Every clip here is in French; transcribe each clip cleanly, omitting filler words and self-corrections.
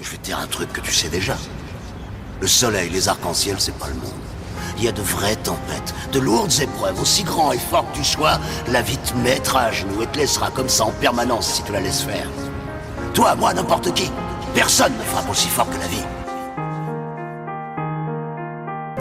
Je vais te dire un truc que tu sais déjà. Le soleil, les arcs-en-ciel, c'est pas le monde. Il y a de vraies tempêtes, de lourdes épreuves, aussi grand et fort que tu sois, la vie te mettra à genoux et te laissera comme ça en permanence si tu la laisses faire. Toi, moi, n'importe qui. Personne ne frappe aussi fort que la vie.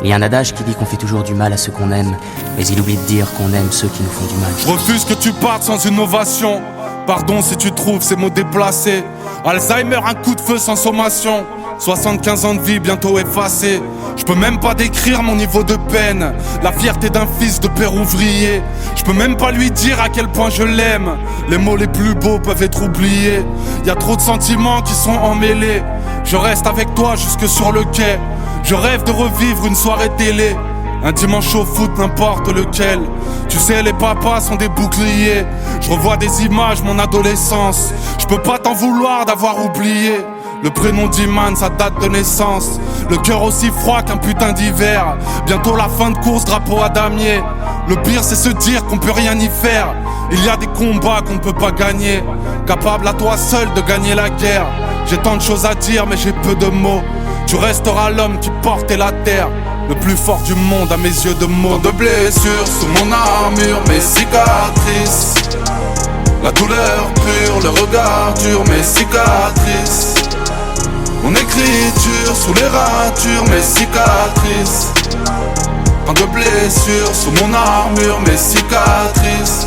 Il y a un adage qui dit qu'on fait toujours du mal à ceux qu'on aime, mais il oublie de dire qu'on aime ceux qui nous font du mal. Je refuse que tu partes sans une ovation. Pardon si tu trouves ces mots déplacés. Alzheimer, un coup de feu sans sommation. 75 ans de vie bientôt effacés. Je peux même pas décrire mon niveau de peine. La fierté d'un fils de père ouvrier. Je peux même pas lui dire à quel point je l'aime. Les mots les plus beaux peuvent être oubliés. Y a trop de sentiments qui sont emmêlés. Je reste avec toi jusque sur le quai. Je rêve de revivre une soirée télé. Un dimanche au foot, n'importe lequel. Tu sais, les papas sont des boucliers. Je revois des images, mon adolescence. Je peux pas t'en vouloir d'avoir oublié. Le prénom d'Iman, sa date de naissance. Le cœur aussi froid qu'un putain d'hiver. Bientôt la fin de course, drapeau à damier. Le pire c'est se dire qu'on peut rien y faire. Il y a des combats qu'on ne peut pas gagner. Capable à toi seul de gagner la guerre. J'ai tant de choses à dire mais j'ai peu de mots. Tu resteras l'homme qui portait la terre. Le plus fort du monde à mes yeux de mots. Tant de blessures sous mon armure, mes cicatrices. La douleur pure, le regard dur, mes cicatrices. Mon écriture sous les ratures, mes cicatrices. Tant de blessures sous mon armure, mes cicatrices.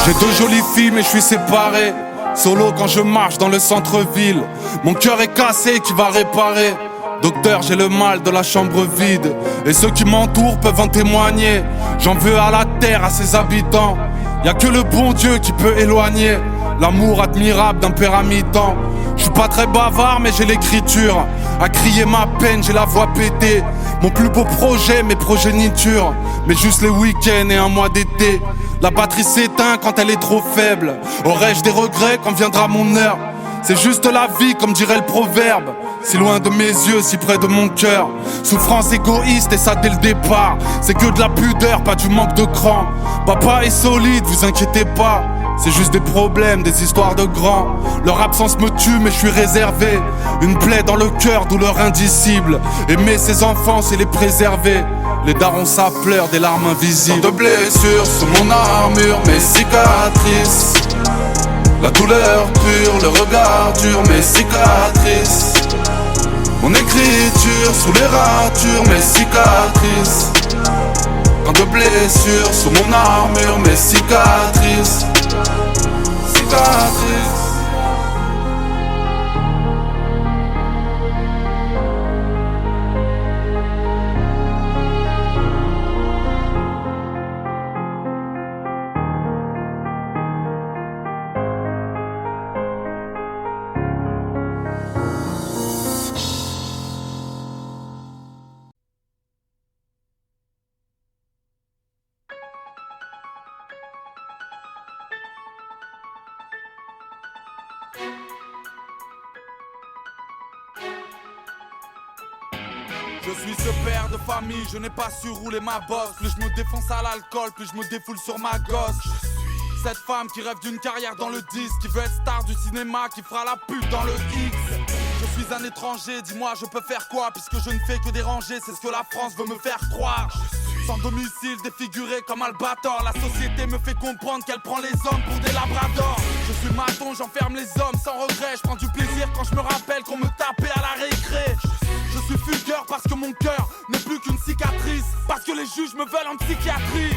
J'ai deux jolies filles mais je suis séparé. Solo quand je marche dans le centre-ville. Mon cœur est cassé qui va réparer. Docteur, j'ai le mal de la chambre vide. Et ceux qui m'entourent peuvent en témoigner. J'en veux à la terre, à ses habitants. Y'a que le bon Dieu qui peut éloigner l'amour admirable d'un père à mi-temps. Je suis pas très bavard mais j'ai l'écriture. À crier ma peine, j'ai la voix pétée. Mon plus beau projet, mes progénitures. Mais juste les week-ends et un mois d'été. La batterie s'éteint quand elle est trop faible. Aurais-je des regrets quand viendra mon heure? C'est juste la vie comme dirait le proverbe. Si loin de mes yeux, si près de mon cœur. Souffrance égoïste et ça dès le départ. C'est que de la pudeur, pas du manque de cran. Papa est solide, vous inquiétez pas. C'est juste des problèmes, des histoires de grands. Leur absence me tue mais je suis réservé. Une plaie dans le cœur, douleur indicible. Aimer ses enfants c'est les préserver. Les darons ça pleure, des larmes invisibles. Tant de blessures sous mon armure, mes cicatrices. La douleur pure, le regard dur, mes cicatrices. Mon écriture sous les ratures, mes cicatrices. Tant de blessures sous mon armure, mes cicatrices. Cicatrices. Je suis ce père de famille, je n'ai pas su rouler ma bosse. Plus je me défonce à l'alcool, plus je me défoule sur ma gosse. Cette femme qui rêve d'une carrière dans le disque, qui veut être star du cinéma, qui fera la pute dans le X. Je suis un étranger, dis-moi je peux faire quoi? Puisque je ne fais que déranger, c'est ce que la France veut me faire croire. Sans domicile, défiguré comme Albator. La société me fait comprendre qu'elle prend les hommes pour des labradors. Je suis maton, j'enferme les hommes sans regret. Je prends du plaisir quand je me rappelle qu'on me tapait à la récré. Je suis fugueur parce que mon cœur n'est plus qu'une cicatrice. Parce que les juges me veulent en psychiatrie.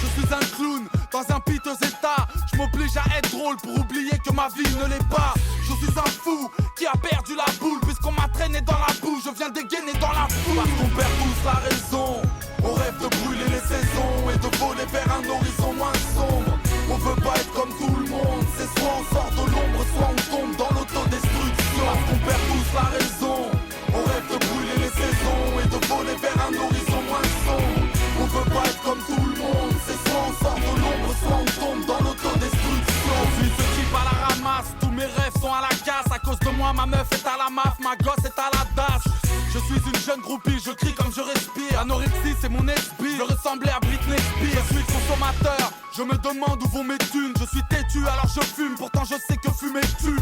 Je suis un clown dans un piteux état. Je m'oblige à être drôle pour oublier que ma vie ne l'est pas. Je suis un fou qui a perdu la boule. Puisqu'on m'a traîné dans la boue, je viens dégainer dans la foule. Parce qu'on perd tous la raison. On rêve de brûler les saisons et de voler vers un horizon moins sombre. On veut pas être comme tout le monde. C'est soit on sort de l'ombre, soit on tombe dans l'autodestruction. Parce qu'on perd tous la raison. On rêve de brûler les saisons et de voler vers un horizon moins sombre. On veut pas être comme tout le monde. C'est soit on sort de l'ombre, soit on tombe dans l'autodestruction. Je suis ce type à la ramasse. Tous mes rêves sont à la casse. À cause de moi, ma meuf est à la maf, ma gosse est à la dash. Je suis une jeune groupie, je crie comme je respire. Anorexie c'est mon esprit, je ressemblais à Britney Spears. Je suis consommateur, je me demande où vont mes thunes. Je suis têtu alors je fume, pourtant je sais que fumer tue.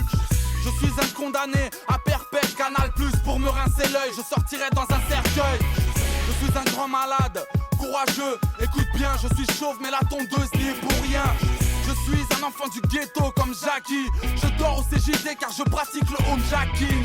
Je suis un condamné à perpète, Canal Plus pour me rincer l'œil. Je sortirai dans un cercueil. Je suis un grand malade, courageux, écoute bien, je suis chauve mais la tondeuse n'y est pour rien. Je suis un enfant du ghetto comme Jackie. Je dors au CJD car je pratique le homejacking.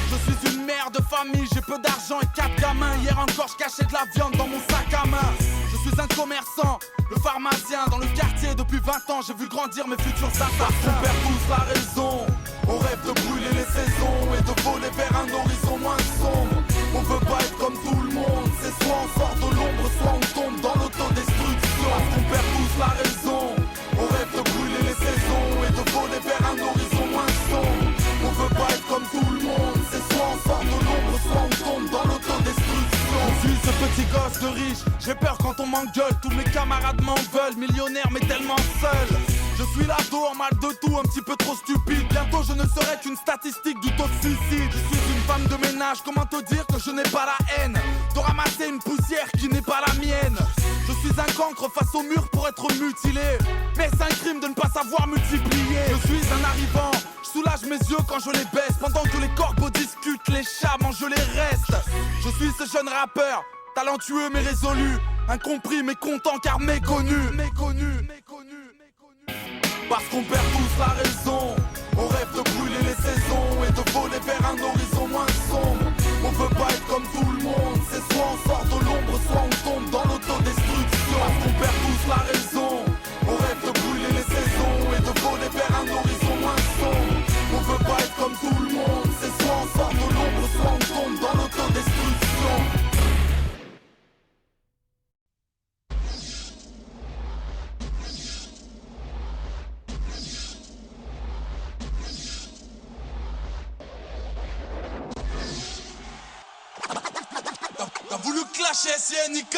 Je suis une mère de famille, j'ai peu d'argent et 4 gamins. Hier encore je cachais de la viande dans mon sac à main. Je suis un commerçant, le pharmacien dans le quartier. Depuis 20 ans j'ai vu grandir mes futurs assassins. On perd tous la raison, on rêve de brûler les saisons et de voler vers un horizon moins sombre. On veut pas être comme tout le monde, c'est soit on sort de l'ombre, soit on tombe dans l'autodestruction. On perd tous la raison, on rêve de brûler les saisons et de voler vers un horizon moins sombre. On veut pas être comme tout le monde, c'est soit on sort de l'ombre, soit on tombe dans l'autodestruction. Je suis ce petit gosse de riche, j'ai peur quand on m'engueule. Tous mes camarades m'en veulent, millionnaire mais tellement seul. Je suis l'ado en mal de tout, un petit peu trop stupide. Bientôt je ne serai qu'une statistique du taux de suicide. Je suis une femme de ménage, comment te dire que je n'ai pas la haine de ramasser une poussière qui n'est pas la mienne. Je suis un cancre face au mur pour être mutilé, mais c'est un crime de ne pas savoir multiplier. Je suis un arrivant, je soulage mes yeux quand je les baisse. Pendant que les corbeaux discutent, les chats mangent les restes. Je suis ce jeune rappeur, talentueux mais résolu, incompris mais content car méconnu. Parce qu'on perd tous la raison, on rêve de brûler les saisons et de voler vers un horizon moins sombre. On veut pas être comme tout le monde, c'est soit on sort de l'ombre, soit on tombe dans l'autodestruction. Parce qu'on perd tous la raison, on rêve de brûler les saisons et de voler vers un horizon moins sombre. On veut pas être comme tout le monde, c'est soit on sort de l'ombre, soit on tombe dans l'autodestruction. T'as voulu clasher SNK.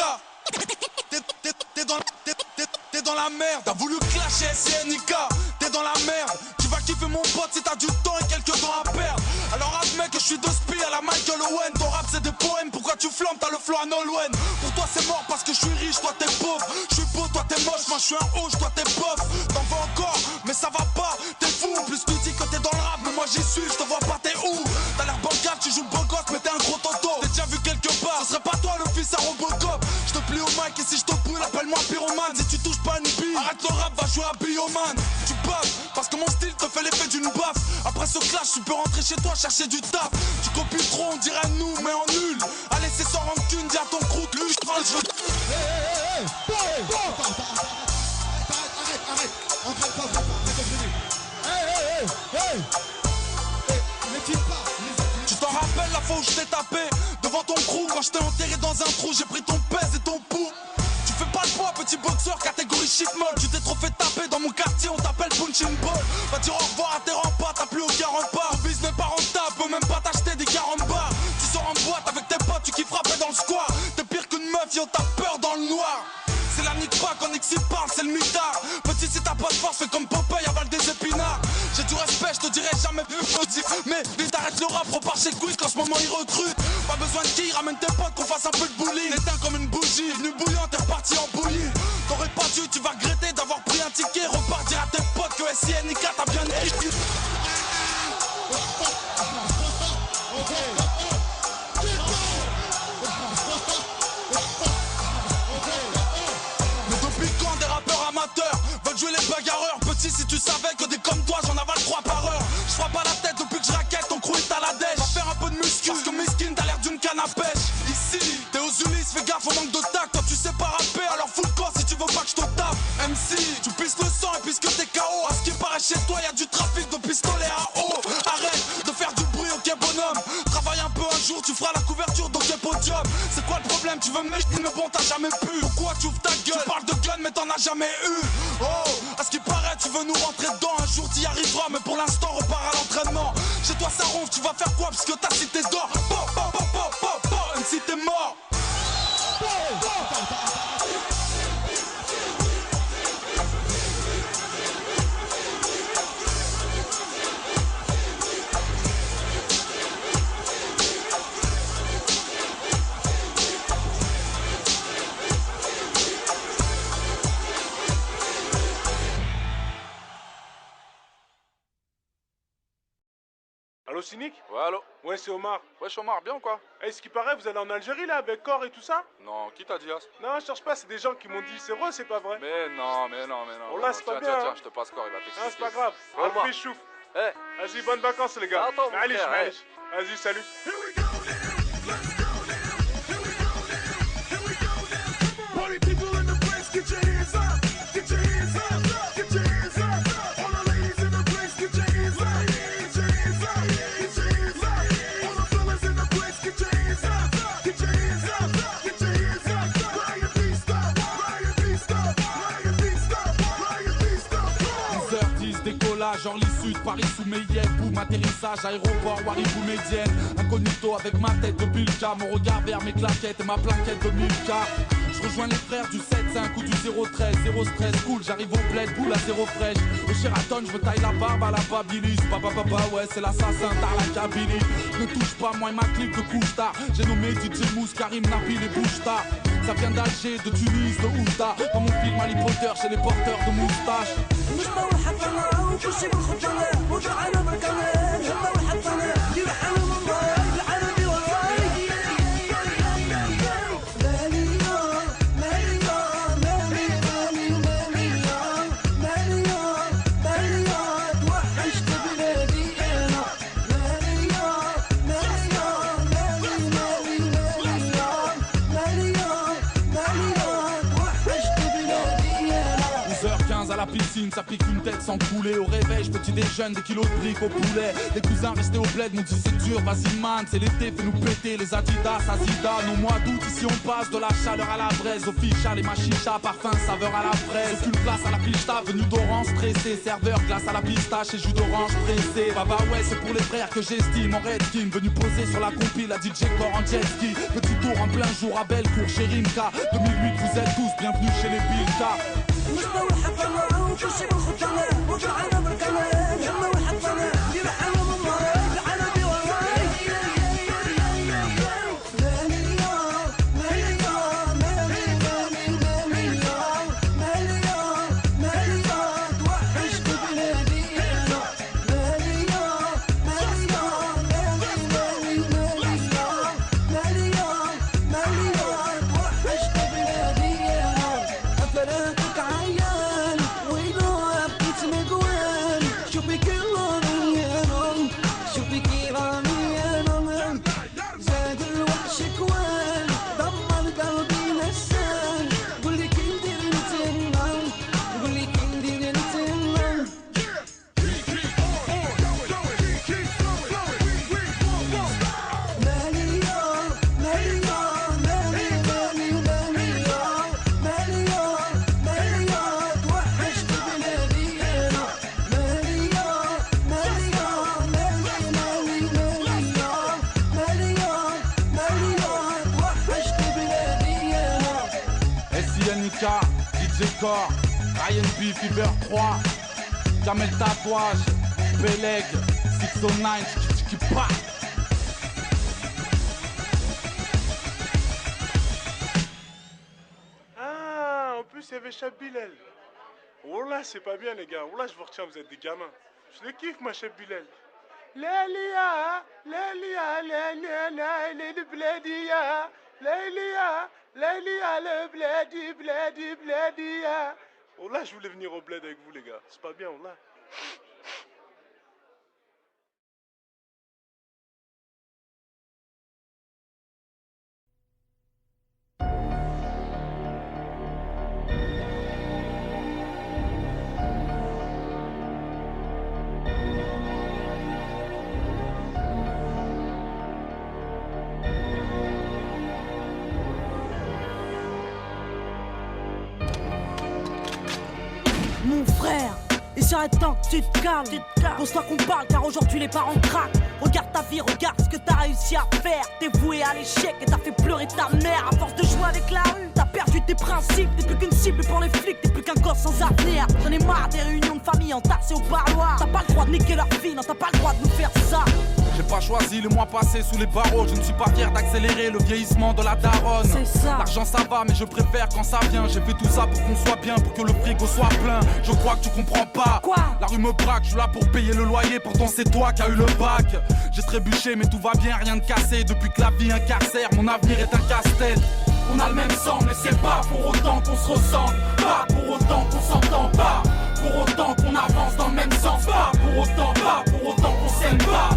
T'es dans la merde. T'as voulu clasher SNK. T'es dans la merde. Tu vas kiffer mon pote si t'as du temps et quelques temps à perdre. Alors admets que je suis de spi à la Michael Owen. Ton rap c'est des poèmes, pourquoi tu flammes, t'as le flow à Nolwenn. Pour toi c'est mort parce que je suis riche, toi t'es pauvre. Je suis beau, toi t'es moche, moi je suis un hoche, toi t'es pauvre. T'en veux encore, mais ça va pas, t'es fou. En plus tu dis que t'es dans le rap, mais moi j'y suis, je te vois pas, t'es où. T'as l'air bancal, tu joues le beau gosse, mais t'es un gros toto. T'es déjà vu quelque part, ce serait pas toi le fils à Robocop. Je te plie au mic et si je te brûle, appelle-moi pyromane. Si tu touches pas une bille, arrête le rap, va jouer à Bioman. Tu baves, parce que mon style te fait l'effet d'une baffe. Après ce clash, tu peux rentrer chez toi chercher du taf. Tu copies trop, on dirait nous, mais en nul. Allez, c'est sans rancune, dis à ton croûte, lui, Arrête, Tu t'en rappelles la fois où je t'ai tapé devant ton crew quand je t'ai enterré dans un trou, j'ai pris ton pèse et ton pouls. Tu fais pas le poids, petit boxeur, catégorie shit molle. Tu t'es trop fait taper dans mon quartier, on t'appelle punching ball. Va dire au revoir à tes remparts, t'as plus aucun rempart. Ton business n'est pas rentable, peut même pas t'acheter des carambars. Tu sors en boîte avec tes potes, tu kiffes frapper dans le square. T'es pire qu'une meuf, yo, t'as peur dans le noir. C'est la nique pas quand Nixie parle, c'est le mitard. Petit si t'as pas de force, fais comme Popeye, avale des épinards. J'ai du respect, je te dirai jamais plus petit. Mais vite arrête le rap, repars chez Quick qu'en ce moment ils recrutent. Pas besoin de qui, ramène tes potes qu'on fasse un peu de bullying. Éteins comme une bougie, venu bouillant, t'es reparti en bouillie. T'aurais pas dû, tu vas regretter d'avoir pris un ticket. Repars dire à tes potes que SINK t'as bien écrit. Amateurs veulent jouer les bagarreurs. Petit si tu savais que des comme toi j'en avale 3 par heure. Je frappe à la tête depuis que je raquette, ton crew est à la dèche. Va faire un peu de muscu parce que Miskin t'as l'air d'une canne à pêche. Ici t'es aux Ulysses, fais gaffe au manque de tact. Toi tu sais pas rapper alors fous le corps si tu veux pas que je te tape. MC tu pisses le sang et puisque t'es KO. À ce qui paraît chez toi y'a du trafic de pistolets à eau. Arrête de faire du bruit, ok bonhomme. Travaille un peu un jour, tu feras la couverture d'ok podium. C'est quoi le problème, tu veux me mettre mais bon t'as jamais pu. Pourquoi tu ouvres ta gueule, tu parles de gun mais t'en as jamais eu. Oh, à ce qui paraît, tu veux nous rentrer dedans. Un jour t'y arriveras, mais pour l'instant, repars à l'entraînement. Chez toi, ça ronfle, tu vas faire quoi? Puisque ta cité d'or. MC, t'es mort. Allo Cynic? Ouais, allô? Ouais, c'est Omar. Wesh Omar, bien ou quoi? Eh, ce qui paraît, vous allez en Algérie là, avec Cor et tout ça? Non, qui t'a dit ça? Non, je cherche pas, c'est des gens qui m'ont dit. C'est vrai, c'est pas vrai? Mais non. Oh là, c'est pas bien. Tiens, je te passe Cor, il va t'expliquer. Ah, c'est pas grave. Au revoir. Alfi chouf. Eh, Vas-y, bonnes vacances les gars. Attends, mon Allez, frère, allez. Vas-y, salut. Party people in the place, get your hands up, get your hands up, get your hands up. All the ladies in the place, get your hands up, get your hands up, get your hands up. All the fellas in the place, get your hands up, get your hands up, get your hands up. Riot beast up, riot beast up, riot beast up, riot beast up. 10h10 décollage, Orly Sud, Paris sous Mayenne. Boum, atterrissage, aéroport, Waribou Médienne. Incognito avec ma tête de Bilka, mon regard vers mes claquettes et ma plaquette de Milka. Je rejoins les frères du 7-5 ou du 0-13, 0 stress, cool, j'arrive au bled, boule à 0 fraîche. Au Sheraton, je me taille la barbe à la Babilis. Papa, ouais, c'est l'assassin dans la Kabylie. Ne touche pas, moi et ma clique de couche-tard. J'ai nommé DJ Mousse, Karim, Nabil et Bouchta. Ça vient d'Alger, de Tunis, de Oujda. Dans mon film Harry Potter, chez les porteurs de moustaches. À la piscine, ça pique une tête sans couler. Au réveil, petit déjeune, des kilos de briques au poulet. Les cousins restés au bled m'ont dit c'est dur, vas-y man, c'est l'été, fais-nous péter les Adidas, Azida. Au mois d'août, ici on passe de la chaleur à la braise. Au ficha, les machichas, parfum, saveur à la fraise. Aucune place à la pista, venu d'orange stressé. Serveur, glace à la pistache et jus d'orange pressé. Baba ouais, c'est pour les frères que j'estime. En Redskin, venu poser sur la compile, la DJ Core en jet ski. Petit tour en plein jour à Bellecour, chez Rimka. 2008, vous êtes tous bienvenus chez les Bilka. DJ Core, Ryan B, Fever 3, Jamel Tatouage, Beleg, 609, Tchiki Pa. Ah, en plus il y avait Cheb Bilal. Oh là, c'est pas bien les gars. Oh là, je vous retiens, vous êtes des gamins. Je le kiffe, ma Cheb Bilal. Lélia, Lélia, Lélia, Lélia, le blédia. Lélia, Lélia, le blédi, blédi, blédia. Oh là, je voulais venir au bled avec vous les gars. C'est pas bien, oh là. Mon frère, il serait temps que tu te calmes. Pose-toi qu'on parle car aujourd'hui les parents craquent. Regarde ta vie, regarde ce que t'as réussi à faire. T'es voué à l'échec et t'as fait pleurer ta mère. À force de jouer avec la rue, t'as perdu tes principes, t'es plus qu'une cible pour les flics, t'es plus qu'un gosse sans avenir. J'en ai marre des réunions de famille entassées au parloir. T'as pas le droit de niquer leur vie, non t'as pas le droit de nous faire ça. J'ai pas choisi le mois passé sous les barreaux. Je ne suis pas fier d'accélérer le vieillissement de la daronne. C'est ça. L'argent ça va mais je préfère quand ça vient. J'ai fait tout ça pour qu'on soit bien, pour que le frigo soit plein. Je crois que tu comprends pas. Quoi? La rue me braque, je suis là pour payer le loyer. Pourtant c'est toi qui as eu le bac. J'ai trébuché mais tout va bien, rien de cassé. Depuis que la vie incarcère, mon avenir est un casse-tête. On a le même sang mais c'est pas pour autant qu'on se ressemble. Pas pour autant qu'on s'entend pas. Pour autant qu'on avance dans le même sens. Pas pour autant qu'on s'aime pas.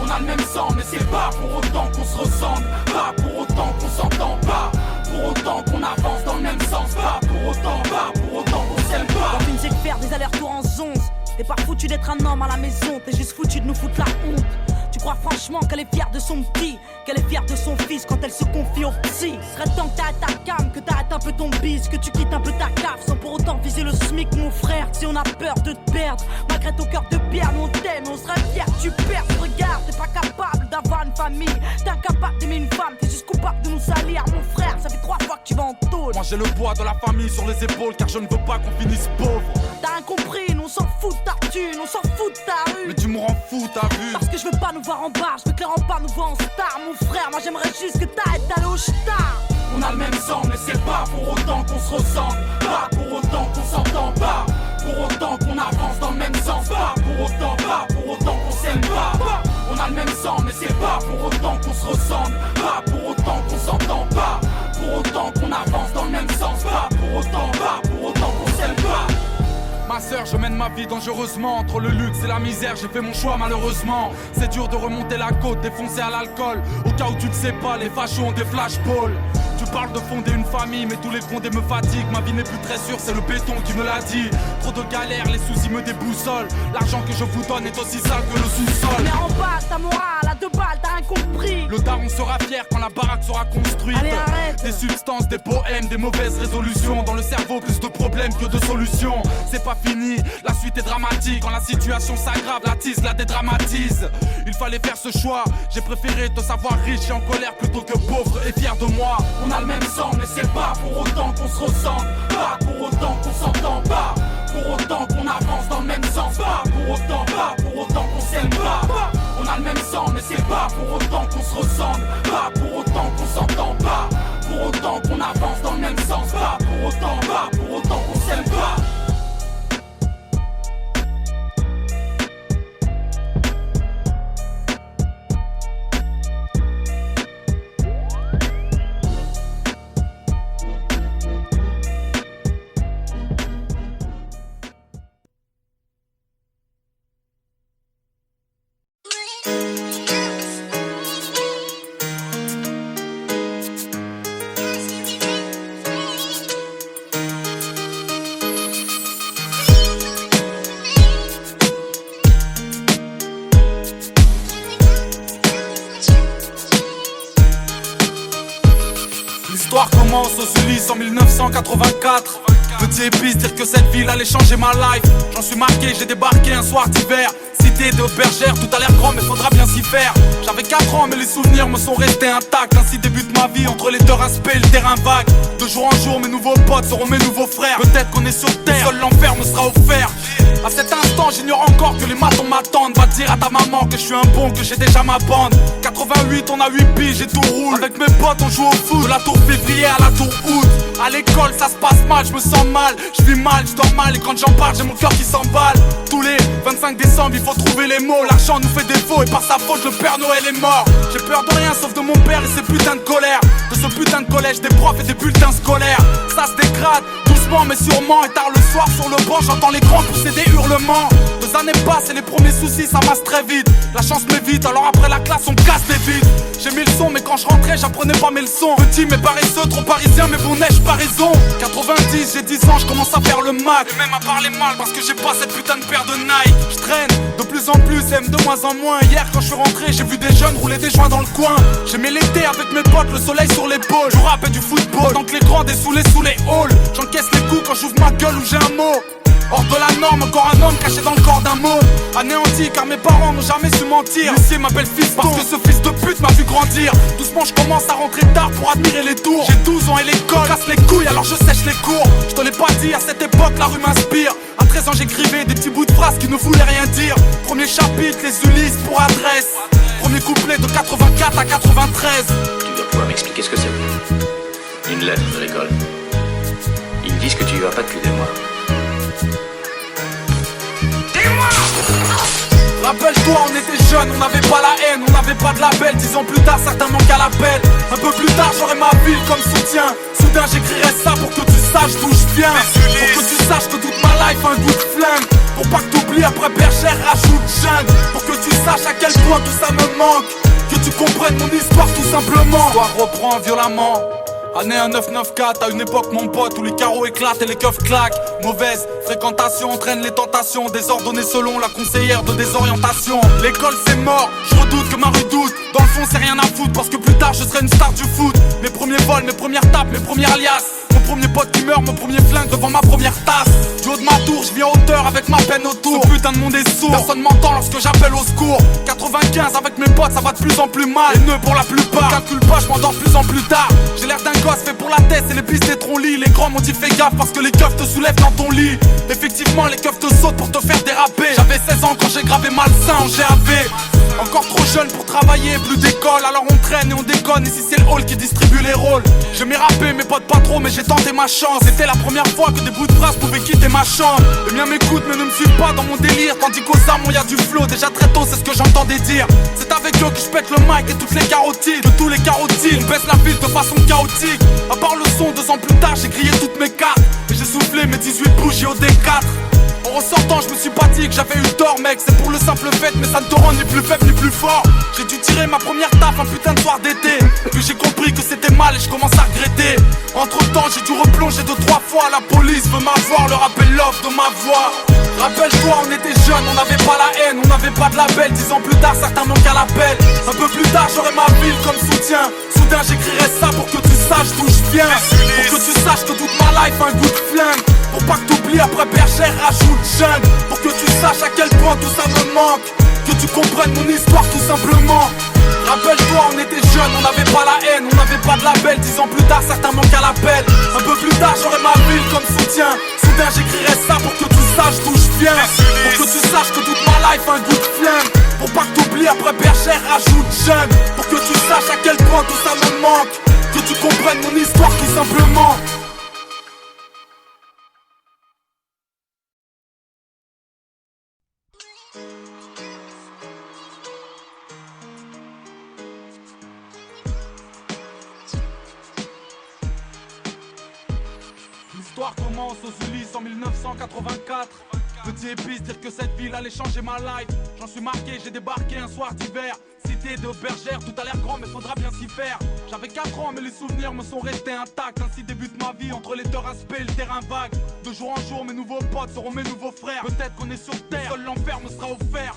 On a le même sang mais c'est pas pour autant qu'on se ressemble. Pas pour autant qu'on s'entend pas. Pour autant qu'on avance dans le même sens. Pas pour autant qu'on s'aime pas. Quand c'est de faire des allers-retours en 11. T'es pas foutu d'être un homme à la maison. T'es juste foutu de nous foutre la honte. Tu crois franchement qu'elle est fière de son petit, qu'elle est fière de son fils quand elle se confie au psy. Serait temps que t'arrêtes ta cam, que t'arrêtes un peu ton bise, que tu quittes un peu ta cave sans pour autant viser le SMIC mon frère. Si on a peur de te perdre, malgré ton cœur de pierre, nous on t'aime, on serait fiers que tu perds. Regarde, t'es pas capable d'avoir une famille, t'es incapable d'aimer une femme, t'es juste coupable de nous salir. Mon frère, ça fait 3 fois que tu vas en tôle. Moi j'ai le poids de la famille sur les épaules car je ne veux pas qu'on finisse pauvre. T'as rien compris, nous on s'en fout de ta thune, on s'en fout de ta rue. Mais tu me rends fou, t'as vu? Parce que je veux pas nous voir en bar, je veux que les remparts nous voient en star. Mon frère, moi j'aimerais juste que t'arrêtes d'aller au star. On a le même sang mais c'est pas pour autant qu'on se ressemble. Pas pour autant qu'on s'entend pas. Pour autant qu'on avance dans le même sens. Pas pour autant qu'on s'aime pas. On a le même sang mais c'est pas pour autant qu'on se ressemble. Pas pour autant qu'on s'entend pas. Pour autant qu'on avance dans le même sens. Pas pour autant qu'on s'aime pas. Ma sœur, je mène ma vie dangereusement. Entre le luxe et la misère, j'ai fait mon choix malheureusement. C'est dur de remonter la côte, défoncé à l'alcool. Au cas où tu ne sais pas, les fachos ont des flashballs. Tu parles de fonder une famille, mais tous les fondés me fatiguent. Ma vie n'est plus très sûre, c'est le béton qui me l'a dit. Trop de galères, les soucis me déboussolent. L'argent que je vous donne est aussi sale que le sous-sol. Mais en bas, ta morale, à 2 balles, t'as rien compris. Le daron sera fier quand la baraque sera construite. Allez, arrête. Des substances, des poèmes, des mauvaises résolutions. Dans le cerveau, plus de problèmes que de solutions. C'est pas fini, la suite est dramatique. Quand la situation s'aggrave, la tease la dédramatise. Il fallait faire ce choix, j'ai préféré te savoir riche et en colère plutôt que pauvre et fier de moi. On a le même sang mais c'est pas pour autant qu'on se ressemble. Pas pour autant qu'on s'entend pas. Pour autant qu'on avance dans le même sens. Pas pour autant qu'on s'aime pas. On a le même sang mais c'est pas pour autant qu'on se ressemble. Pas pour autant qu'on s'entend pas. Pour autant qu'on avance dans le même sens. Pas pour autant qu'on s'aime pas. L'histoire commence aux Ulysses en 1984. Petit épice, dire que cette ville allait changer ma life. J'en suis marqué, j'ai débarqué un soir d'hiver. Cité de bergère, tout a l'air grand mais faudra bien s'y faire. J'avais 4 ans mais les souvenirs me sont restés intacts. Ainsi débute ma vie entre les deux respects et le terrain vague. De jour en jour mes nouveaux potes seront mes nouveaux frères. Peut-être qu'on est sur terre, seul l'enfer me sera offert. À cet instant j'ignore encore que les matons m'attendent. Va dire à ta maman que je suis un bon, que j'ai déjà ma bande. 88 on a 8 piges et tout roule. Avec mes potes on joue au foot, de la tour février à la tour août. À l'école ça se passe mal, je me sens mal. Je vis mal, je dors mal et quand j'en parle j'ai mon cœur qui s'emballe. Tous les 25 décembre il faut trouver les mots. L'argent nous fait défaut et par sa faute le Père Noël est mort. J'ai peur de rien sauf de mon père et ses putains de colère. De ce putain de collège, des profs et des bulletins scolaires. Ça se dégrade, doucement mais sûrement. Et tard le soir sur le banc j'entends les grands pousser des hurlements. 2 années passent et les premiers soucis ça masse très vite. La chance m'évite alors après la classe on casse des vides. J'ai mis le son mais quand je rentrais j'apprenais pas mes leçons. Petit mais paresseux, trop parisien mais bon neige pas raison. 90 j'ai 10 ans je commence à faire le Mac. Et même à parler mal parce que j'ai pas cette putain de paire de Nike. Je traîne de plus en plus, aime de moins en moins. Hier quand je suis rentré j'ai vu des jeunes rouler des joints dans le coin. J'aimais l'été avec mes potes, le soleil sur l'épaule. Je rappe et du football, tant que les grands des sous les halls. J'encaisse les coups quand j'ouvre ma gueule ou j'ai un mot. Hors de la norme, encore un homme caché dans le corps d'un môme. Anéanti car mes parents n'ont jamais su mentir. L'huissier m'appelle fiston parce que ce fils de pute m'a vu grandir. Doucement je commence à rentrer tard pour admirer les tours. J'ai 12 ans et l'école casse les couilles alors je sèche les cours. Je te l'ai pas dit, à cette époque la rue m'inspire. À 13 ans j'écrivais des petits bouts de phrases qui ne voulaient rien dire. Premier chapitre, les Ulysses pour adresse. Premier couplet de 84 à 93. Tu dois pouvoir m'expliquer ce que c'est. Une lettre de l'école. Ils disent que tu y vas pas depuis des mois. Rappelle-toi, on était jeunes, on n'avait pas la haine, on n'avait pas de label. 10 ans plus tard, certains manquent à l'appel. Un peu plus tard, j'aurai ma ville comme soutien. Soudain, j'écrirai ça pour que tu saches d'où je viens. Pour que tu saches que toute ma life a un goût de flingue. Pour pas que t'oublies, après Bergère, rajoute jungle. Pour que tu saches à quel point tout ça me manque. Que tu comprennes mon histoire tout simplement. L'histoire reprend violemment. Année 1994, à une époque mon pote où les carreaux éclatent et les keufs claquent. Mauvaise fréquentation entraîne les tentations, désordonnées selon la conseillère de désorientation. L'école c'est mort, je redoute que ma rue doute. Dans le fond c'est rien à foutre parce que plus tard je serai une star du foot. Mes premiers vols, mes premières tapes, mes premières liasses. Mon premier pote qui meurt, mon premier flingue devant ma première tasse. Du haut de ma tour, je vis en hauteur avec ma peine autour. Ce putain de monde est sourd, personne m'entend lorsque j'appelle au secours. 95 avec mes potes, ça va de plus en plus mal. Les nœuds pour la plupart, calcule pas, je m'endors de plus en plus tard. J'ai l'air d'un gosse fait pour la tête et les pistes des troncs-lits. Les grands m'ont dit fais gaffe parce que les keufs te soulèvent dans ton lit. Effectivement les keufs te sautent pour te faire déraper. J'avais 16 ans quand j'ai gravé Malsain en GAV. Encore trop jeune pour travailler, plus d'école. Alors on traîne et on déconne. Ici c'est le hall qui distribue les rôles. J'aimais rapper, mes potes pas trop, mais j'ai tenté ma chance. C'était la première fois que des bouts de phrases pouvaient quitter ma chambre. Les miens m'écoutent mais ne me suivent pas dans mon délire. Tandis qu'aux armes y a du flow, déjà très tôt c'est ce que j'entendais dire. C'est avec eux que je pète le mic et toutes les carotides. De tous les carotides, on baisse la ville de façon chaotique. À part le son, 2 ans plus tard j'ai grillé toutes mes cartes. Et j'ai soufflé mes 18 bougies au D4. En ressortant je me suis pas dit que j'avais eu tort mec. C'est pour le simple fait mais ça ne te rend ni plus faible ni plus fort. J'ai dû tirer ma première taf un putain de soir d'été. Puis j'ai compris que c'était mal et je commence à regretter. Entre temps j'ai dû replonger 2-3 fois. La police veut m'avoir, le rappel l'offre de ma voix. Rappelle-toi on était jeunes, on n'avait pas la haine, on n'avait pas de label. 10 ans plus tard certains manquent à l'appel. Un peu plus tard j'aurai ma ville comme soutien. Soudain j'écrirai ça pour que tu saches d'où je viens. Pour que tu saches que toute ma life a un goût de flingue. Pour pas que t'oublies après Bergère rajoute jungle. Pour que tu saches à quel point tout ça me manque. Que tu comprennes mon histoire tout simplement. Rappelle-toi on était jeunes, on n'avait pas la haine, on n'avait pas de label. 10 ans plus tard certains manquent à l'appel. Un peu plus tard j'aurai ma ville comme soutien. Soudain j'écrirai ça pour que tu saches d'où je viens. Pour que tu saches que toute ma life a un goût de flingue. Pour pas que t'oublies après Bergère rajoute jungle. Pour que tu saches à quel point tout ça me manque. Que tu comprennes mon histoire tout simplement. L'histoire commence aux Ulysses en 1984. Petit épice, dire que cette ville allait changer ma life. J'en suis marqué, j'ai débarqué un soir d'hiver. Cité de Bergère, tout a l'air grand mais faudra bien s'y faire. J'avais 4 ans mais les souvenirs me sont restés intacts. Ainsi débute ma vie entre les deux aspects et le terrain vague. De jour en jour mes nouveaux potes seront mes nouveaux frères. Peut-être qu'on est sur terre, seul l'enfer me sera offert.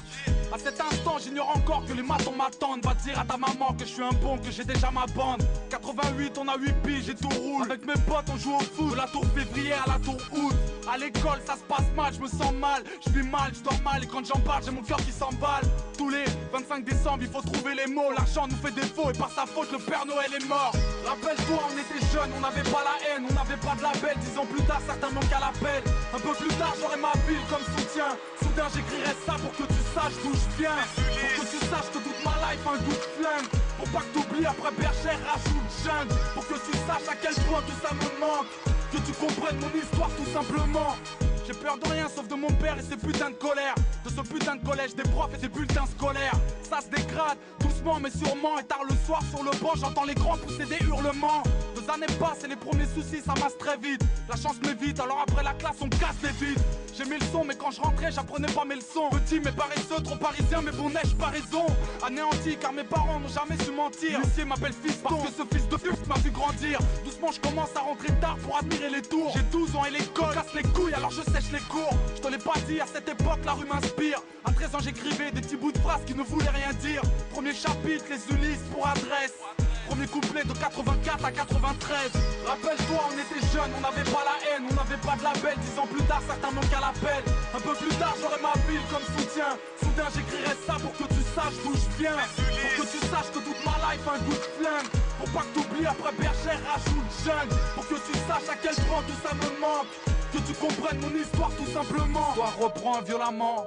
À cet instant j'ignore encore que les matons m'attendent. Va dire à ta maman que je suis un bon, que j'ai déjà ma bande. 88 on a 8 piges et tout roule. Avec mes potes on joue au foot. De la tour février à la tour août. À l'école ça se passe mal, je me sens mal. Je vis mal, je dors mal et quand j'en parle j'ai mon cœur qui s'emballe. Tous les 25 décembre il faut trouver les mots. L'argent nous fait défaut et par sa faute le Père Noël est mort. Rappelle-toi on était jeunes, on n'avait pas la haine, on n'avait pas de label. 10 ans plus tard certains manquent à l'appel. Un peu plus tard j'aurai ma ville comme soutien. Soudain j'écrirai ça pour que tu saches d'où je viens. Pour que tu saches que toute ma life a un goût de flingue. Pour pas que t'oublies après Bergère rajoute jungle. Pour que tu saches à quel point tout ça me manque. Que tu comprennes mon histoire tout simplement. J'ai peur de rien sauf de mon père et ses putains de colère. De ce putain de collège, des profs et des bulletins scolaires. Ça se dégrade, doucement mais sûrement. Et tard le soir sur le banc, j'entends les grands pousser des hurlements. 2 années passent et les premiers soucis ça masse très vite. La chance m'évite, alors après la classe on casse les vides. J'ai mis le son mais quand je rentrais j'apprenais pas mes leçons. Petit mais paresseux, trop parisien mais bon neige pas raison. Anéanti car mes parents n'ont jamais su mentir. L'huissier m'appelle fiston parce que ce fils de pute m'a vu grandir. Doucement je commence à rentrer tard pour admirer les tours. J'ai 12 ans et l'école casse les couilles alors je sèche les cours. Je te l'ai pas dit, à cette époque la rue m'inspire. À 13 ans j'écrivais des petits bouts de phrases qui ne voulaient rien dire. Premier chapitre, les Ulysses pour adresse. Premier couplet de 84 à 93. Rappelle-toi on était jeunes, on n'avait pas la haine, on n'avait pas de label. 10 ans plus tard certains manquent à l'appelle. Un peu plus tard j'aurai ma ville comme soutien. Soudain j'écrirai ça pour que tu saches d'où je viens. Pour que tu saches que toute ma life a un goût de flingue. Pour pas que t'oublies après Bergère rajoute jungle. Pour que tu saches à quel point tout ça me manque. Que tu comprennes mon histoire tout simplement. Toi reprends violemment.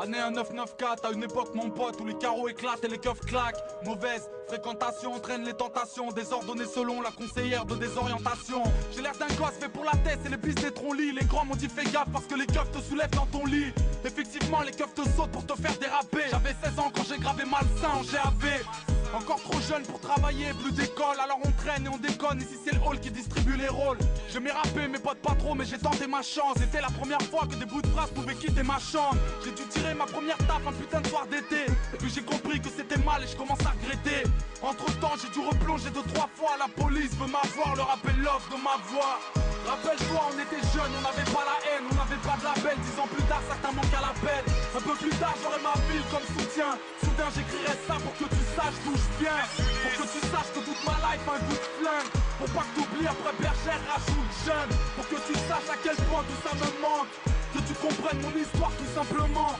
Année 1994, à une époque mon pote où les carreaux éclatent et les keufs claquent. Mauvaise fréquentation entraîne les tentations, désordonnées selon la conseillère de désorientation. J'ai l'air d'un gosse fait pour la tête et les pistes des troncs-lits. Les grands m'ont dit fais gaffe parce que les keufs te soulèvent dans ton lit. Effectivement les keufs te sautent pour te faire déraper. J'avais 16 ans quand j'ai gravé Malsain en GAV. Encore trop jeune pour travailler, plus d'école, alors on traîne et on déconne. Ici c'est le hall qui distribue les rôles. J'aimais rapper, mes potes pas trop, mais j'ai tenté ma chance. C'était la première fois que des bouts de phrases pouvaient quitter ma chambre. J'ai dû tirer ma première taf un putain de soir d'été. Et puis j'ai compris que c'était mal et je commence à regretter. Entre temps j'ai dû replonger 2-3 fois. La police veut m'avoir, leur appel l'offre de ma voix. Rappelle-toi, on était jeunes, on n'avait pas la haine, on n'avait pas de label. 10 ans plus tard, certains manquent à l'appel. Un peu plus tard, j'aurai ma ville comme soutien. Soudain, j'écrirai ça pour que tu saches d'où je viens. Pour que tu saches que toute ma life a un goût de flingue. Pour pas que t'oublies après Bergère rajoute jeune. Pour que tu saches à quel point tout ça me manque. Que tu comprennes mon histoire tout simplement.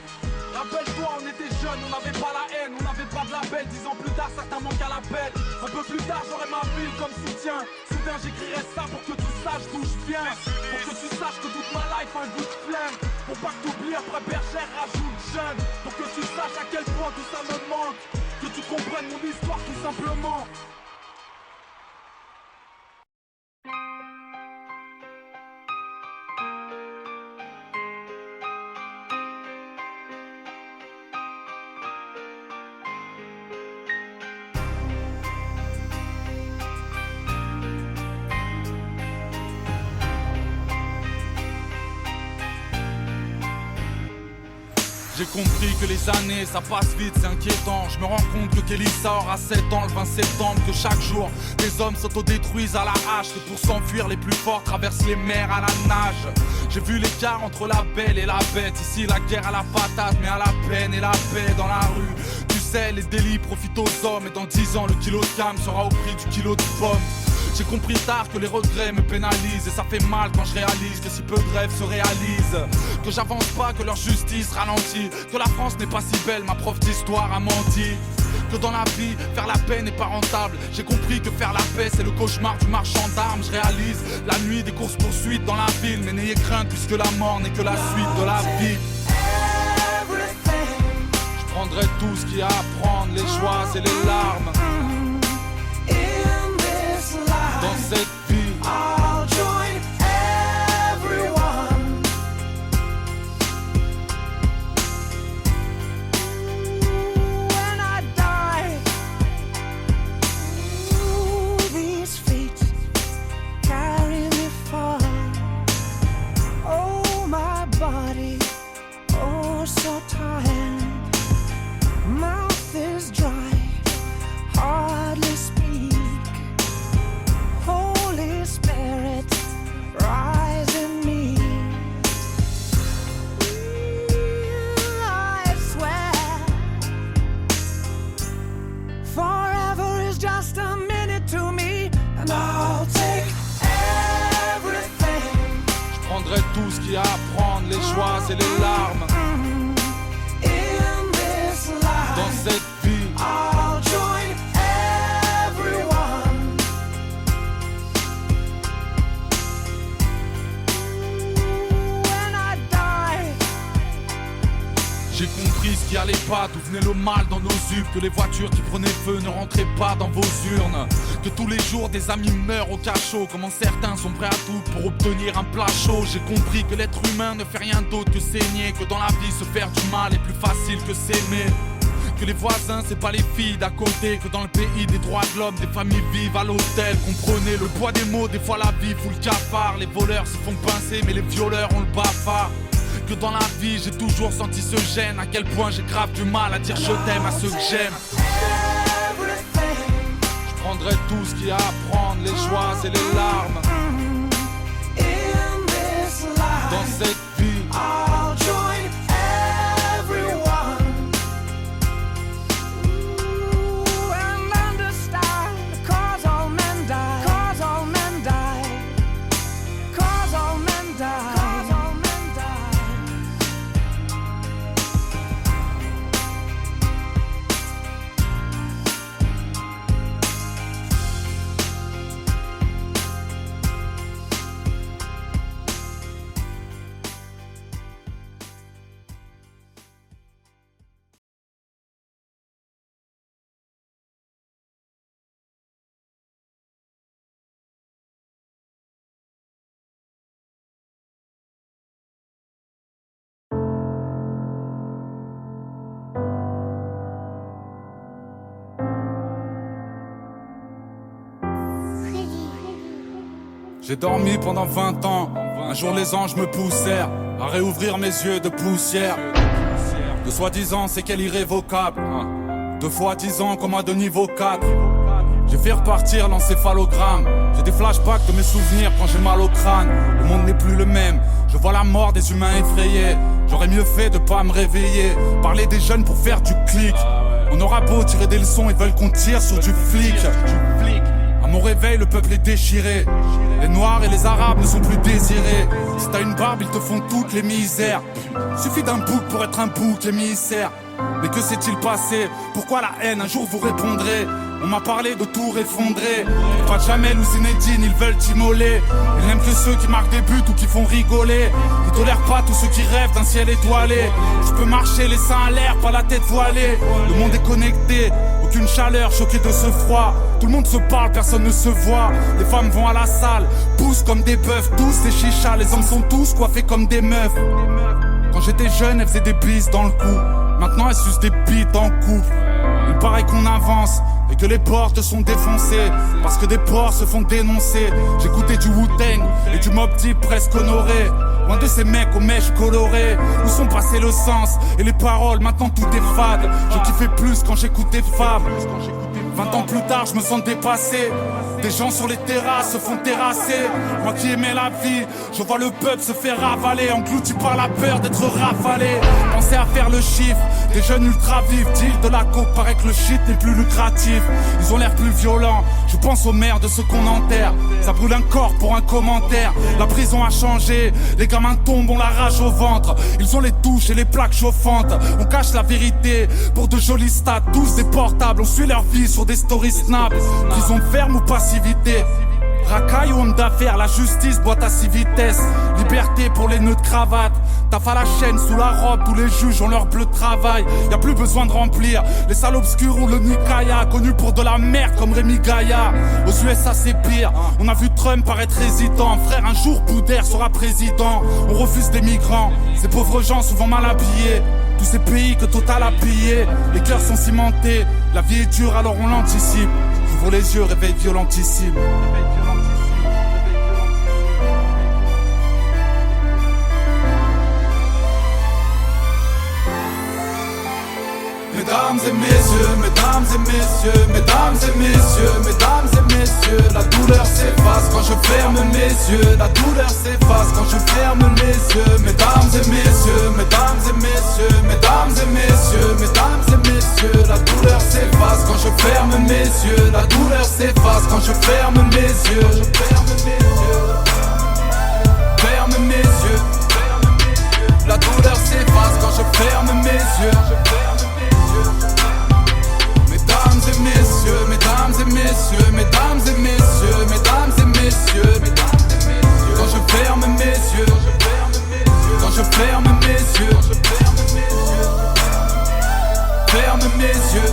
Rappelle-toi, on était jeunes, on n'avait pas la haine, on n'avait pas de label. 10 ans plus tard, certains manquent à l'appel. Un peu plus tard, j'aurai ma ville comme soutien. Soudain, j'écrirai ça pour que tu saches d'où je viens. Pour que tu saches que toute ma life a un goût de flingue. Pour pas que t'oublies après Bergère rajoute jeune. Pour que tu saches à quel point tout ça me manque. Que tu comprennes mon histoire tout simplement. J'ai compris que les années ça passe vite, c'est inquiétant. Je me rends compte que Kélissa aura 7 ans le 20 septembre. Que chaque jour les hommes s'autodétruisent à la hache. Que pour s'enfuir les plus forts traversent les mers à la nage. J'ai vu l'écart entre la belle et la bête. Ici la guerre à la patate mais à la peine et la paix dans la rue. Tu sais les délits profitent aux hommes. Et dans 10 ans le kilo de cam sera au prix du kilo de pommes. J'ai compris tard que les regrets me pénalisent. Et ça fait mal quand je réalise que si peu de rêves se réalisent. Que j'avance pas, que leur justice ralentit. Que la France n'est pas si belle, ma prof d'histoire a menti. Que dans la vie, faire la paix n'est pas rentable. J'ai compris que faire la paix c'est le cauchemar du marchand d'armes. Je réalise la nuit des courses poursuites dans la ville. Mais n'ayez crainte puisque la mort n'est que la suite de la vie. Je prendrai tout ce qu'il y a à prendre, les joies et les larmes. Dans cette vie, I'll join everyone. When I die, these feet carry me far. Oh, my body, oh, so tired. Mouth is dry, hardly speak. Holy Spirit, rise in me. I swear, forever is just a minute to me, and I'll take everything. je prendrai tout ce qu'il y a à prendre, les joies et les larmes. In this life, Dans cette vie, I'll join everyone. When I die, j'ai compris ce qui allait pas, d'où venait le mal dans nos ubes. Que les voitures qui prenaient feu ne rentraient pas dans vos urnes. Que tous les jours des amis meurent au cachot. Comment certains sont prêts à tout pour obtenir un plat chaud. J'ai compris que l'être humain ne fait rien d'autre que saigner. Que dans la vie se faire du mal est plus facile que s'aimer. Que les voisins c'est pas les filles d'à côté. Que dans le pays des droits de l'homme des familles vivent à l'hôtel. Comprenez le poids des mots, des fois la vie fout le cafard. Les voleurs se font pincer mais les violeurs ont le bafard. Que dans la vie j'ai toujours senti ce gêne. À quel point j'ai grave du mal à dire je t'aime à ceux que j'aime. Je prendrai tout ce qu'il y a à prendre, les joies et les larmes. in this life, Dans cette vie, I'll join everyone. And understand, cause all men die. Cause all men die. Cause all men die. Cause all men die. J'ai dormi pendant 20 ans. Un jour les anges me poussèrent à réouvrir mes yeux de poussière. De soi-disant c'est qu'elle irrévocable. 2 fois 10 ans comme à de niveau 4. J'ai fait repartir l'encéphalogramme. J'ai des flashbacks de mes souvenirs quand j'ai mal au crâne. Le monde n'est plus le même. Je vois la mort des humains effrayés. J'aurais mieux fait de pas me réveiller. Parler des jeunes pour faire du clic. On aura beau tirer des leçons, ils veulent qu'on tire sur du flic. À mon réveil, le peuple est déchiré. Les noirs et les arabes ne sont plus désirés. Si t'as une barbe, ils te font toutes les misères. Suffit d'un bouc pour être un bouc émissaire. Mais que s'est-il passé? Pourquoi la haine? Un jour vous répondrez. On m'a parlé de tout effondrer. Pas de Jamel ou Zinedine, ils veulent t'immoler. Ils n'aiment que ceux qui marquent des buts ou qui font rigoler. Ils tolèrent pas tous ceux qui rêvent d'un ciel étoilé. Je peux marcher les seins à l'air, pas la tête voilée. Le monde est connecté, aucune chaleur, choqué de ce froid. Tout le monde se parle, personne ne se voit. Les femmes vont à la salle, poussent comme des bœufs. Tous des chichas, les hommes sont tous coiffés comme des meufs. Quand j'étais jeune, elles faisaient des bises dans le cou. Maintenant elles sucent des bites en couple. Il paraît qu'on avance et que les portes sont défoncées parce que des porcs se font dénoncer. J'écoutais du Wu-Tang et du Mobb Deep presque honoré. Loin de ces mecs aux mèches colorées. Où sont passés le sens et les paroles? Maintenant tout est fade. Je kiffais plus quand j'écoutais Fab. 20 ans plus tard je me sens dépassé. Des gens sur les terrasses se font terrasser. Moi qui aimais la vie, je vois le peuple se faire ravaler, englouti par la peur d'être rafalé. Pensez à faire le chiffre, des jeunes ultra vifs. Deal de la coke, paraît que le shit n'est plus lucratif. Ils ont l'air plus violents, je pense aux mères de ceux qu'on enterre. Ça brûle un corps pour un commentaire. La prison a changé, les gamins tombent, on la rage au ventre. Ils ont les touches et les plaques chauffantes. On cache la vérité pour de jolis stats. Tous des portables, on suit leur vie sur des stories snap. Prison ferme ou passivité. Racaille ou homme d'affaires, la justice boite à 6 vitesses. Liberté pour les nœuds de cravate. Taf à la chaîne, sous la robe, tous les juges ont leur bleu de travail. Y'a plus besoin de remplir les salles obscures ou le Nikaya. Connu pour de la merde comme Rémi Gaillard. Aux USA c'est pire, on a vu Trump paraître hésitant. Frère, un jour Boudère sera président. On refuse des migrants, ces pauvres gens souvent mal habillés. Tous ces pays que Total a pillés. Les cœurs sont cimentés, la vie est dure alors on l'anticipe. J'ouvre les yeux, réveil violentissime. Mesdames et messieurs, mesdames et messieurs, mesdames et messieurs, mesdames et messieurs, la douleur s'efface quand je ferme mes yeux, la douleur s'efface quand je ferme les yeux. Mesdames et messieurs, mesdames et messieurs, mesdames et messieurs, mesdames et messieurs, la douleur s'efface quand je ferme mes yeux, la douleur s'efface quand je ferme mes yeux. Je ferme mes yeux, ferme mes yeux, la douleur s'efface quand je ferme mes yeux. Mesdames et messieurs, mesdames et messieurs, mesdames et messieurs, mesdames et messieurs, quand je ferme mes yeux, quand je ferme mes yeux, ferme mes yeux,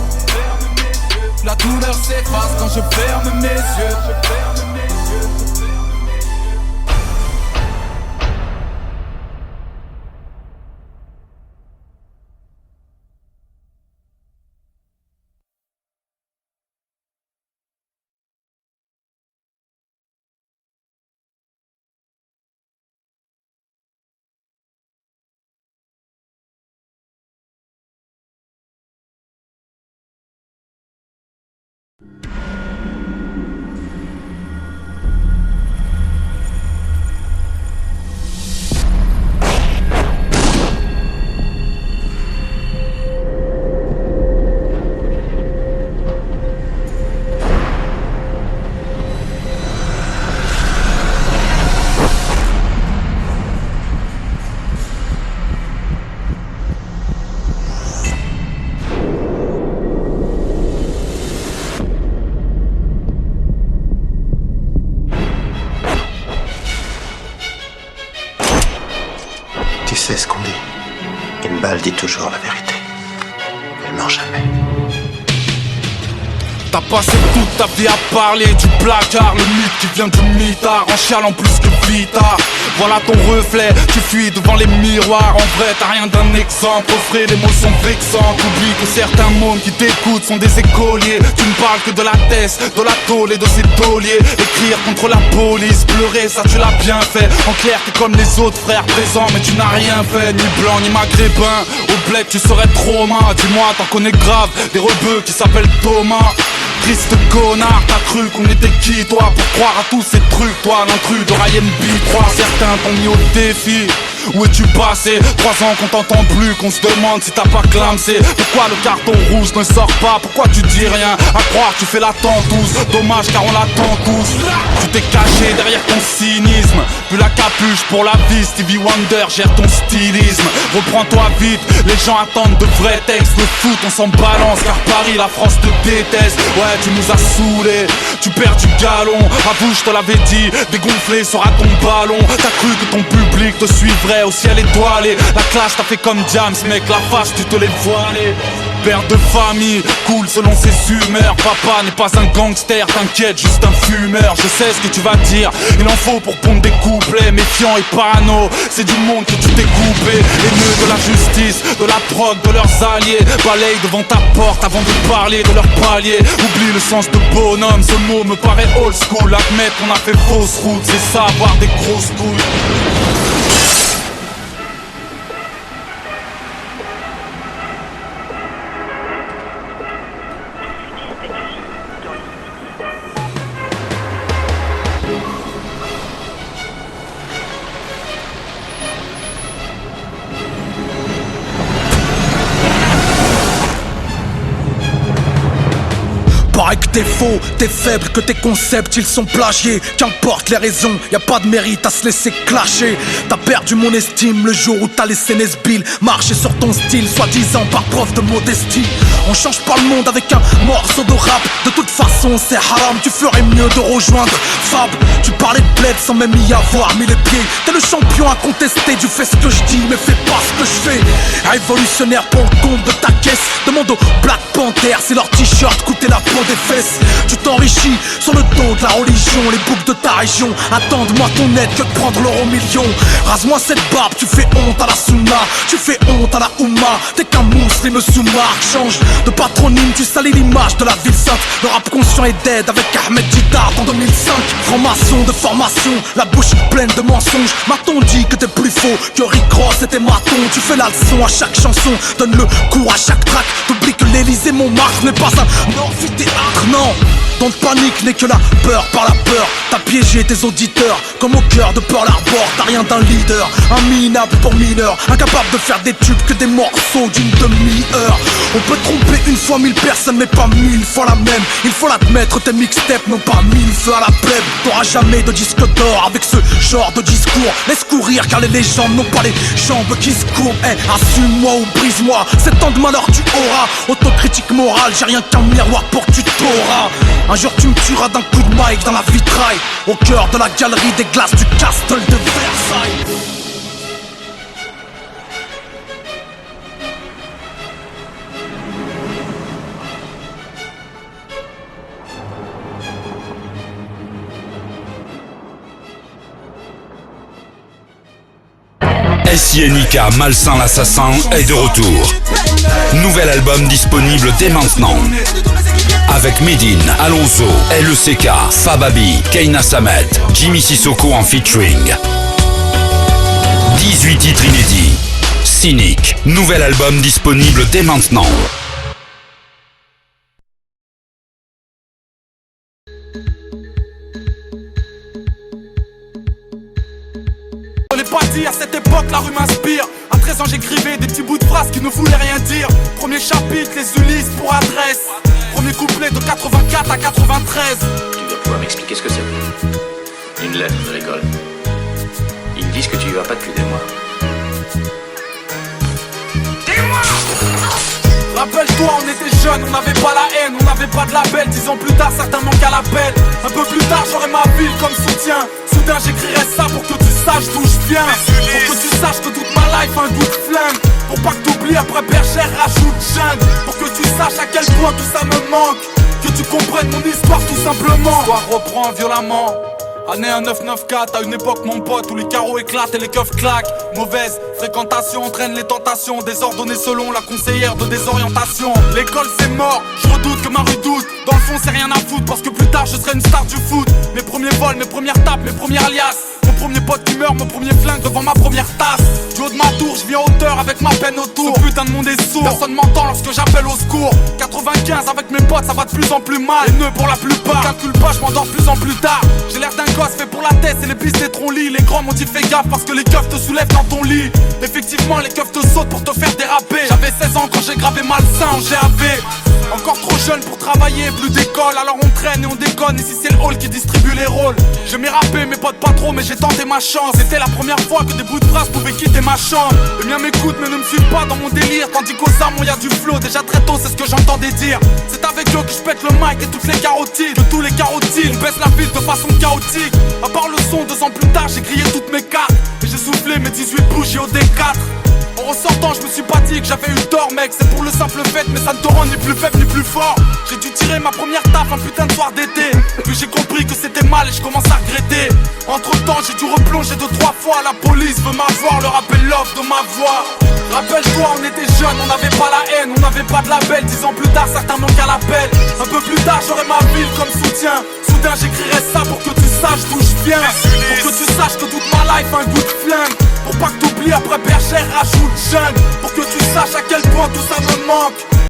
la douleur s'efface quand je ferme mes yeux. C'est ce qu'on dit. Une balle dit toujours la vérité. Elle ment jamais. T'as passé toute ta vie à parler du placard, le mythe qui vient du mitard, en chialant plus que Vita. voilà ton reflet. Tu fuis devant les miroirs, en vrai t'as rien d'un exemple. Au frais les mots sont vexants, t'oublies que certains mômes qui t'écoutent sont des écoliers. Tu ne parles que de la thèse, de la tôle et de ses tauliers. Écrire contre la police, pleurer ça tu l'as bien fait. En clair t'es comme les autres frères présents mais tu n'as rien fait. Ni blanc ni maghrébin, au bled tu serais trauma. Dis-moi t'en connais grave, des rebeux qui s'appellent Thomas. Triste connard, t'as cru qu'on était qui toi pour croire à tous ces trucs, toi l'intrus de Ryan B3. Certains t'ont mis au défi. Où es-tu passé? 3 ans qu'on t'entend plus, qu'on se demande si t'as pas clamsé. Pourquoi le carton rouge ne sort pas? Pourquoi tu dis rien? À croire tu fais la tentouse. Dommage car on l'attend tous. Tu t'es caché derrière ton cynisme. Plus la capuche pour la vie, Stevie Wonder gère ton stylisme. Reprends-toi vite, les gens attendent de vrais textes. Le foot on s'en balance car Paris, la France te déteste. Ouais tu nous as saoulés, tu perds du galon. Avoue je te l'avais dit, dégonflé sera ton ballon. T'as cru que ton public te suivrait au ciel étoilé. La classe t'a fait comme James, mec, la face tu te l'es voilé. Père de famille, cool selon ses humeurs. Papa n'est pas un gangster, t'inquiète, juste un fumeur. Je sais ce que tu vas dire, il en faut pour pondre des couplets. Méfiant et parano, c'est du monde que tu t'es coupé. Haineux de la justice, de la drogue, de leurs alliés. Balaye devant ta porte avant de parler de leur palier. Oublie le sens de bonhomme, ce mot me paraît old school. Admettre qu'on a fait fausse route, c'est ça, avoir des grosses couilles. Paraît que t'es faux, t'es faible, que tes concepts ils sont plagiés. Qu'importe les raisons, y'a pas de mérite à se laisser clasher. T'as perdu mon estime le jour où t'as laissé Nesbill marcher sur ton style, soi-disant par preuve de modestie. On change pas le monde avec un morceau de rap. De toute façon c'est haram, tu ferais mieux de rejoindre Fab. Tu parlais de bled sans même y avoir mis les pieds. T'es le champion incontesté, tu fais ce que je dis mais fais pas ce que je fais. Révolutionnaire pour le compte de ta caisse. Demande aux Black Panthers si leur t-shirt coûtait la peau des fesses. Tu t'enrichis sur le dos de la religion. Les boucs de ta région attendent moins ton aide que de prendre l'euro million. Rase-moi cette barbe, tu fais honte à la sunna. Tu fais honte à la Oumma. T'es qu'un musulman sous-marque. Change de patronyme, tu salis l'image de la ville sainte. Le rap conscient est dead avec Ahmed Didart en 2005. Franc-maçon de formation, la bouche pleine de mensonges. M'a-t-on dit que t'es plus faux que Rick Ross et tes matons. Tu fais la leçon à chaque chanson, donne le coup à chaque track. T'oublies que l'Elysée Montmartre n'est pas un amphithéâtre, non. Ton panique n'est que la peur par la peur. T'as piégé tes auditeurs comme au cœur de Pearl Harbor. T'as rien d'un leader, un minable pour mineur. Incapable de faire des tubes que des morceaux d'une demi-heure. On peut tromper une fois 1000 personnes mais pas 1000 fois la même. Il faut l'admettre, tes mixtapes n'ont pas 1000 feux à la plèbe. T'auras jamais de disque d'or avec ce genre de discours. Laisse courir car les légendes n'ont pas les jambes qui se courbent. Assume-moi ou brise-moi, 7 ans de malheur tu auras. Autocritique morale, j'ai rien qu'un miroir pour que tu t'auras. Un jour tu me tueras d'un coup de mic dans la vitraille. Au cœur de la galerie des glaces du Castle de Versailles. SINK Malsain l'Assassin est de retour. Nouvel album disponible dès maintenant. Avec Medine, Alonso, LECK, Fababi, Keina Samet, Jimmy Sissoko en featuring. 18 titres inédits. Cynic, nouvel album disponible dès maintenant. On n'est pas dit, à cette époque la rue m'inspire. À 13 ans j'écrivais des petits bouts de phrases qui ne voulaient rien dire. Premier chapitre, les Ulysses pour adresse. Premier couplet de 84 à 93. Tu dois pouvoir m'expliquer ce que c'est. Une lettre de l'école. Ils me disent que tu y vas pas depuis des mois. Rappelle-toi, on était jeunes, on n'avait pas la haine, on n'avait pas de label. 10 ans plus tard, certains manquent à l'appel. Un peu plus tard, j'aurai ma ville comme soutien. Soudain, j'écrirai ça pour que tu saches d'où je viens. Pour que tu saches que toute ma life a un goût de flingue. Pour pas que t'oublies, après Bergère, rajoute jungle. Pour que tu saches à quel point tout ça me manque. Que tu comprennes mon histoire tout simplement. L'histoire reprend violemment. Année 1994, à une époque mon pote où les carreaux éclatent et les keufs claquent. Mauvaise fréquentation entraîne les tentations, désordonnées selon la conseillère de désorientation. L'école c'est mort, je redoute que ma rue doute. Dans le fond c'est rien à foutre parce que plus tard je serai une star du foot. Mes premiers vols, mes premières tapes, mes premières liasses. Mon premier pote qui meurt, mon premier flingue devant ma première tasse. Du haut de ma tour, je vis en hauteur avec ma peine autour. Ce putain de monde est sourd, personne m'entend lorsque j'appelle au secours. 95 avec mes potes, ça va de plus en plus mal. Les nœuds pour la plupart, je calcule pas, je m'endors de plus en plus tard. J'ai l'air d'un gosse fait pour la tête et les pistes des troncs-lits. Les grands m'ont dit fais gaffe parce que les keufs te soulèvent dans ton lit. Effectivement les keufs te sautent pour te faire déraper. J'avais 16 ans quand j'ai gravé Malsain en GAV. Encore trop jeune pour travailler, plus d'école, alors on traîne et on déconne. Ici c'est le hall qui distribue les rôles. J'aimais rapper, mes potes pas trop, mais j'ai tenté ma chance. C'était la première fois que des bouts de phrases pouvaient quitter ma chambre. Les miens m'écoutent mais ne me suivent pas dans mon délire. Tandis qu'aux armes y a du flow, déjà très tôt c'est ce que j'entendais dire. C'est avec eux que je pète le mic et toutes les carotides. De tous les carotides, on baisse la ville de façon chaotique. À part le son, 2 ans plus tard j'ai grillé toutes mes cartes. Et j'ai soufflé mes 18 bougies au D4. En ressortant je me suis pas dit que j'avais eu tort mec. C'est pour le simple fait mais ça ne te rend ni plus faible ni plus fort. J'ai dû tirer ma première taf un putain de soir d'été. Puis j'ai compris que c'était mal et je commence à regretter. Entre temps j'ai dû replonger 2-3 fois. La police veut m'avoir, le rappel l'offre de ma voix. Rappelle-toi on était jeunes, on n'avait pas la haine, on n'avait pas de label. 10 ans plus tard certains manquent à l'appel. Un peu plus tard j'aurai ma ville comme soutien. Soudain j'écrirai ça pour que tu saches d'où je viens. Pour que tu saches que toute ma life a un goût de flingue. Pour pas que t'oublies après Bergère rajoute jeune. Pour que tu saches à quel point tout ça me manque.